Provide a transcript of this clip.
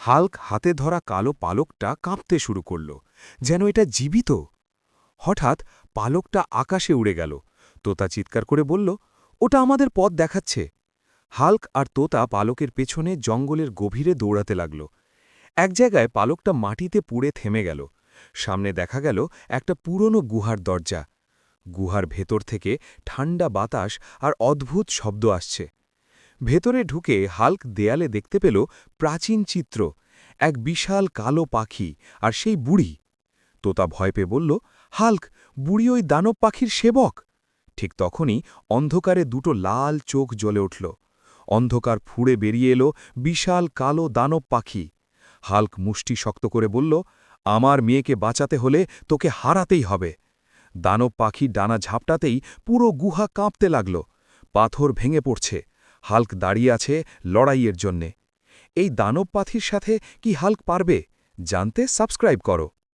Hulk হাতে ধরা কালো পালকটা কাঁপতে শুরু করল, যেন এটা জীবিত। হঠাৎ পালকটা আকাশে উড়ে গেল। তোতা চিৎকার করে বলল, ওটা আমাদের পথ দেখাচ্ছে। হাল্ক আর তোতা পালকের পেছনে জঙ্গলের গভীরে দৌড়াতে লাগল। এক জায়গায় পালকটা মাটিতে পুড়ে থেমে গেল। সামনে দেখা গেল একটা পুরনো গুহার দরজা। গুহার ভেতর থেকে ঠান্ডা বাতাস আর অদ্ভুত শব্দ আসছে। ভেতরে ঢুকে হাল্ক দেয়ালে দেখতে পেল প্রাচীন চিত্র, এক বিশাল কালো পাখি আর সেই বুড়ি। তোতা ভয় পেয়ে বলল, হাল্ক, বুড়ি ওই দানব পাখির সেবক। ঠিক তখনই অন্ধকারে দুটো লাল চোখ জ্বলে উঠল। অন্ধকার ফুঁড়ে বেরিয়ে এলো বিশাল কালো দানব পাখি। হাল্ক মুষ্টি শক্ত করে বলল, আমার মেয়েকে বাঁচাতে হলে তোকে হারাতেই হবে। দানব পাখি ডানা ঝাপটাতেই পুরো গুহা কাঁপতে লাগল। পাথর ভেঙে পড়ছে। হাল্ক দাঁড়িয়ে আছে লড়াইয়ের জন্যে। এই দানব পাখির সাথে কি হাল্ক পারবে? জানতে সাবস্ক্রাইব করো।